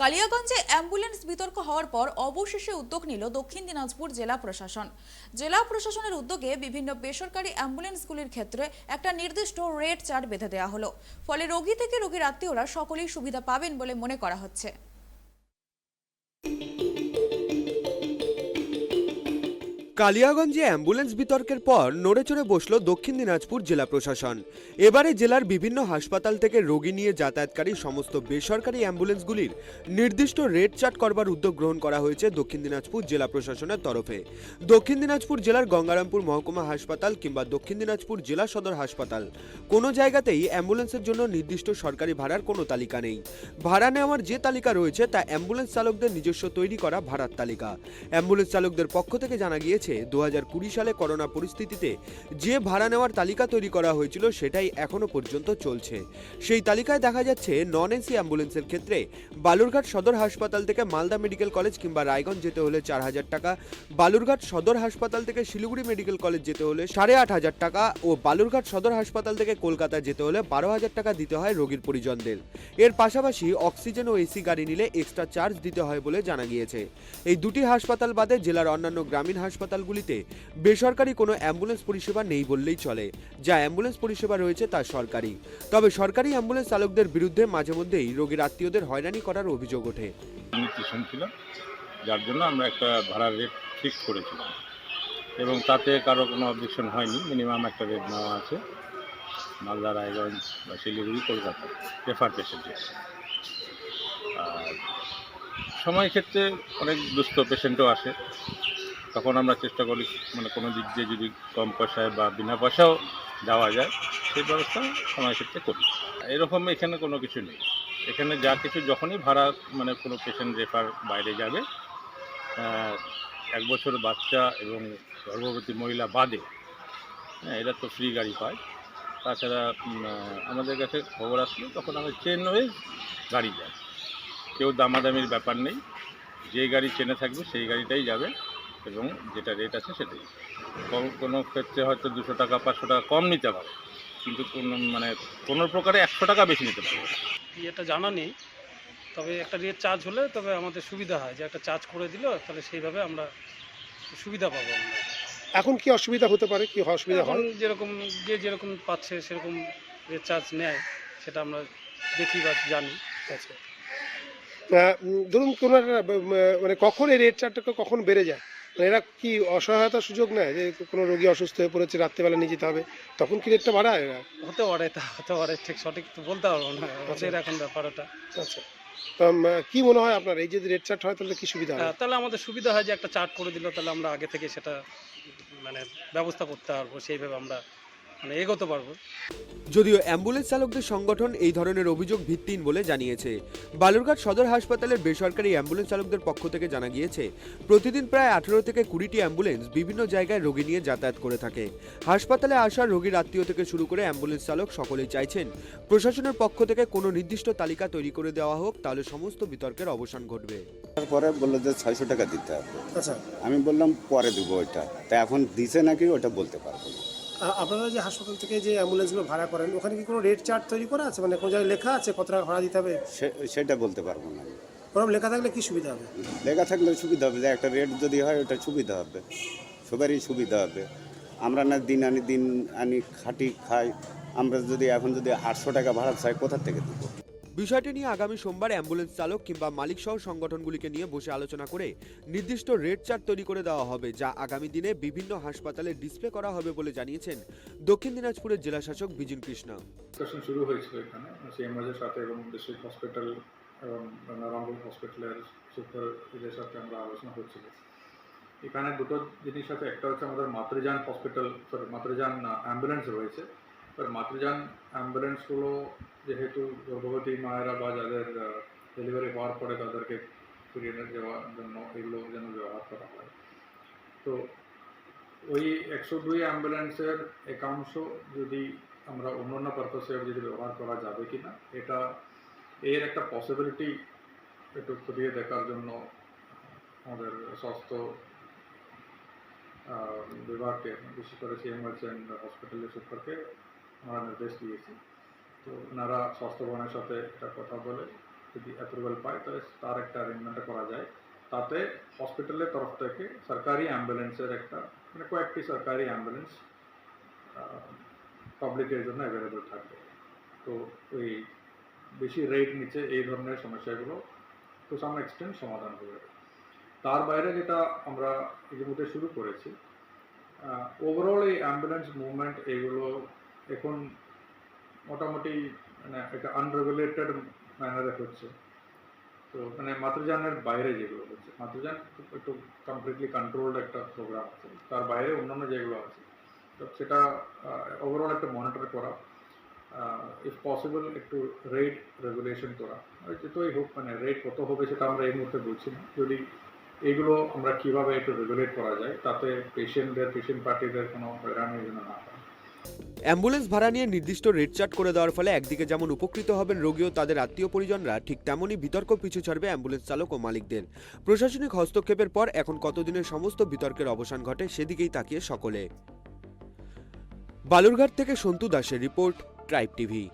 কালিয়াগঞ্জে ambulance বিতর্ক হওয়ার পর অবশেষে উদ্যোগ নিল দক্ষিণ দিনাজপুর জেলা প্রশাসন। জেলা প্রশাসনের উদ্যোগে বিভিন্ন বেসরকারি অ্যাম্বুলেন্সগুলির ক্ষেত্রে একটা নির্দিষ্ট রেট চার্ট বেঁধে দেওয়া হলো। ফলে রোগী থেকে রোগীর আত্মীয়রা সকলেই সুবিধা পাবেন বলে মনে করা হচ্ছে। কালিয়াগঞ্জে অ্যাম্বুলেন্স বিতর্কের পর নড়েচড়ে বসল দক্ষিণ দিনাজপুর জেলা প্রশাসন। এবারে জেলার বিভিন্ন হাসপাতাল থেকে রোগী নিয়ে যাতায়াতকারী সমস্ত বেসরকারি অ্যাম্বুলেন্সগুলির নির্দিষ্ট রেট চার্ট করবার উদ্যোগ গ্রহণ করা হয়েছে দক্ষিণ দিনাজপুর জেলা প্রশাসনের তরফে। দক্ষিণ দিনাজপুর জেলার গঙ্গারামপুর মহকুমা হাসপাতাল কিংবা দক্ষিণ দিনাজপুর জেলা সদর হাসপাতাল কোনো জায়গাতেই অ্যাম্বুলেন্সের জন্য নির্দিষ্ট সরকারি ভাড়ার কোনো তালিকা নেই। ভাড়া নেওয়ার যে তালিকা রয়েছে তা অ্যাম্বুলেন্স চালকদের নিজস্ব তৈরি করা ভাড়ার তালিকা। অ্যাম্বুলেন্স চালকদের পক্ষ থেকে জানা গিয়েছে 2020 সালে করোনা পরিস্থিতিতে যে ভাড়া নেওয়ার তালিকা তৈরি করা হয়েছিল সেটাই এখনো পর্যন্ত চলছে। সেই তালিকায় দেখা যাচ্ছে নন এসি অ্যাম্বুলেন্সের ক্ষেত্রে বালুরঘাট সদর হাসপাতাল থেকে মালদা মেডিকেল কলেজ কিংবা রায়গঞ্জ যেতে হলে 4000 টাকা, বালুরঘাট সদর হাসপাতাল থেকে শিলিগুড়ি মেডিকেল কলেজ যেতে হলে 8500 টাকা ও বালুরঘাট সদর হাসপাতাল থেকে কলকাতা যেতে হলে 12000 টাকা দিতে হয় রোগীর পরিজনদের। এর পাশাপাশি অক্সিজেন ও এসি গাড়ি নিলে এক্সট্রা চার্জ দিতে হয় বলে জানা গিয়েছে। এই দুটি হাসপাতাল বাদে জেলার অন্যান্য গ্রামীণ হাসপাতালগুলিতে বেসরকারি কোনো অ্যাম্বুলেন্স পরিষেবা নেই বললেই চলে। যা অ্যাম্বুলেন্স পরিষেবা রয়েছে তা সরকারি। তবে সরকারি অ্যাম্বুলেন্স চালকদের বিরুদ্ধে মাঝে মধ্যেই রোগীর আত্মীয়দের হয়রানি করার অভিযোগ ওঠে। ছিল যার জন্য আমরা একটা ভাড়ার রেট ফিক্স করেছিলাম এবং তাতে কারো কোনো অবজেকশন হয়নি। মিনিমাম একটা রেট নেওয়া আছে মালদা, রায়গঞ্জ বা শিলিগুড়ি, কলকাতা রেফার পেশেন্টের। আর সময় ক্ষেত্রে অনেক দুস্থ পেশেন্টও আসে, তখন আমরা চেষ্টা করি মানে কোনো দিক দিয়ে যদি কম পয়সায় বা বিনা পয়সাও যাওয়া যায় সেই ব্যবস্থা সময় ক্ষেত্রে করি। এরকম এখানে কোনো কিছু নেই। এখানে যা কিছু যখনই ভাড়া মানে কোনো পেশেন্ট রেফার বাইরে যাবে, 1 বছর বাচ্চা এবং গর্ভবতী মহিলা বাদে, হ্যাঁ, এরা তো ফ্রি গাড়ি পায়। তাছাড়া আমাদের কাছে খবর আসলে তখন আমরা চেন ওয়েজ গাড়ি যায়, কেউ দামাদামির ব্যাপার নেই। যে গাড়ি চেনে থাকবে সেই গাড়িটাই যাবে এবং যেটা রেট আছে সেটাই। কোনো ক্ষেত্রে হয়তো 200 টাকা 500 টাকা কম নিতে পারে, কিন্তু কোনো প্রকারে 100 টাকা বেশি নিতে পারবে না। এটা জানা নেই, তবে একটা রেট চার্জ হলে তবে আমাদের সুবিধা হয় যে একটা চার্জ করে দিল, তাহলে সেইভাবে আমরা সুবিধা পাবো। আমরা এখন কি অসুবিধা হতে পারে, কি অসুবিধা এখন হয়? যেরকম পাচ্ছে সেরকম রেট চার্জ নেয়, সেটা আমরা দেখি বা জানি। আচ্ছা, ধরুন কোনো একটা মানে কখন এই রেট চার্টটা কখন বেড়ে যায়? মানে এরা কি অসহায়তার সুযোগ নেয় যে কোনো রোগী অসুস্থ হয়ে পড়েছে, রাত্রেবেলা নিয়ে যেতে হবে, তখন কি রেটটা বাড়ায় এরা? হতে পারে, তা হতে পারে, ঠিক সঠিক তো বলতে পারবো না, আচ্ছা। ওদের এখন ব্যাপার ওটা। আচ্ছা, কি মনে হয় আপনার, এই যদি রেট চার্ট হয় তাহলে কি সুবিধা হয়? তাহলে আমাদের সুবিধা হয় যে একটা চার্ট করে দিল, তাহলে আমরা আগে থেকে সেটা মানে ব্যবস্থা করতে পারবো, সেইভাবে আমরা মানে এগোতে পারবো। যদিও অ্যাম্বুলেন্স চালকদের সংগঠন এই ধরনের অভিযোগ ভিত্তিহীন বলে জানিয়েছে। বালুরঘাট সদর হাসপাতালের বেসরকারি অ্যাম্বুলেন্স চালকদের পক্ষ থেকে জানা গিয়েছে, প্রতিদিন প্রায় 18 থেকে 20টি অ্যাম্বুলেন্স বিভিন্ন জায়গায় রোগী নিয়ে যাতায়াত করে থাকে। হাসপাতালে আসা রোগীর আত্মীয় থেকে শুরু করে অ্যাম্বুলেন্স চালক সকলেই চাইছেন প্রশাসনের পক্ষ থেকে কোনো নির্দিষ্ট তালিকা তৈরি করে দেওয়া হোক, তাহলে সমস্ত বিতর্কের অবসান ঘটবে। তারপরে বললো যে 600 টাকা দিতে হবে। আচ্ছা, আমি বললাম পরে দেবো ওইটা, তা এখন দিছে নাকি ওটা বলতে পারবো না। আপনারা যে হাসপাতাল থেকে যে অ্যাম্বুলেন্সগুলো ভাড়া করেন, ওখানে কি কোনো রেট চার্ট তৈরি করা আছে? মানে কোনো জায়গায় লেখা আছে কত টাকা ভাড়া দিতে হবে? সেটা বলতে পারবো না। ওরকম লেখা থাকলে কি সুবিধা হবে? লেখা থাকলে সুবিধা হবে, যে একটা রেট যদি হয় ওটা সুবিধা হবে, সবারই সুবিধা হবে। আমরা না দিন আনি খাটি খাই, আমরা যদি এখন যদি 800 টাকা ভাড়া চাই কোথা থেকে দেবো? বিষয়টি নিয়ে আগামী সোমবার অ্যাম্বুলেন্স চালক কিংবা মালিক সহ সংগঠনগুলিকে নিয়ে বসে আলোচনা করে নির্দিষ্ট রেট চার্ট তৈরি করে দেওয়া হবে, যা আগামী দিনে বিভিন্ন হাসপাতালে ডিসপ্লে করা হবে বলে জানিয়েছেন দক্ষিণ দিনাজপুরের জেলা শাসক বিজিন কৃষ্ণ। ডিসকাশন শুরু হয়েছিল এখানে সিএমএসের সাথে এবং ডিস্ট্রিক্ট হসপিটাল এবং নারায়ণগঞ্জ হসপিটালের সুপারের সাথে আমরা আলোচনা করছিল। এখানে দুটো জিনিস আছে, একটা হচ্ছে আমাদের মাতৃযান হসপিটাল, মাতৃযান অ্যাম্বুলেন্স রয়েছে। এবার মাতৃযান অ্যাম্বুলেন্সগুলো যেহেতু গর্ভবতী মায়েরা বা যাদের ডেলিভারি হওয়ার পরে তাদেরকে ফিরিয়ে যাওয়ার জন্য এগুলো যেন ব্যবহার করা হয়। তো ওই 102 অ্যাম্বুলেন্সের একাংশ যদি আমরা অন্যান্য পারপাসে যদি ব্যবহার করা যাবে কি না, এর একটা পসিবিলিটি একটু খতিয়ে দেখার জন্য আমাদের স্বাস্থ্য বিভাগকে, বিশেষ করে সিএমএইচ হসপিটালের সুপারকে আমরা নির্দেশ দিয়েছি। তো ওনারা স্বাস্থ্য ভবনের সাথে এটা কথা বলে যদি অ্যাপ্রুভাল পায় তাহলে তার একটা অ্যারেঞ্জমেন্টটা করা যায়, তাতে হসপিটালের তরফ থেকে সরকারি অ্যাম্বুলেন্সের একটা মানে কয়েকটি সরকারি অ্যাম্বুলেন্স পাবলিকের জন্য অ্যাভেলেবল থাকবে। তো ওই বেশি রেট নিচে এই ধরনের সমস্যাগুলো টু সাম এক্সটেন্ট সমাধান হবে। তার বাইরে যেটা আমরা ইতিমধ্যে শুরু করেছি, ওভারঅল এই অ্যাম্বুলেন্স মুভমেন্ট এগুলো এখন মোটামুটি মানে একটা আনরেগুলেটেড ম্যানারে হচ্ছে। তো মানে মাতৃযানের বাইরে যেগুলো হচ্ছে, মাতৃযান একটু কমপ্লিটলি কন্ট্রোলড একটা প্রোগ্রাম আছে, তার বাইরে অন্যান্য যেগুলো আছে তো সেটা ওভারঅল একটা মনিটর করা, ইফ পসিবল একটু রেট রেগুলেশন করা, যেটাই হোক মানে রেট কত হবে সেটা আমরা এই মুহূর্তে বলছি না, যদি এইগুলো আমরা কিভাবে একটু রেগুলেট করা যায় তাতে পেশেন্ট পার্টিদের কোনো হয়রানি যেন না হয়। অ্যাম্বুলেন্স ভাড়া নিয়ে নির্দিষ্ট রেট চার্ট করে দেওয়ার ফলে একদিকে যেমন উপকৃত হবেন রোগী ও তাদের আত্মীয় পরিজনরা, ঠিক তেমনই বিতর্ক পিছু ছাড়বে অ্যাম্বুলেন্স চালক ও মালিকদের। প্রশাসনিক হস্তক্ষেপের পর এখন কতদিনের সমস্ত বিতর্কের অবসান ঘটে সেদিকেই তাকিয়ে সকলে। বালুরঘাট থেকে সন্তু দাসের রিপোর্ট, ট্রাইব টিভি।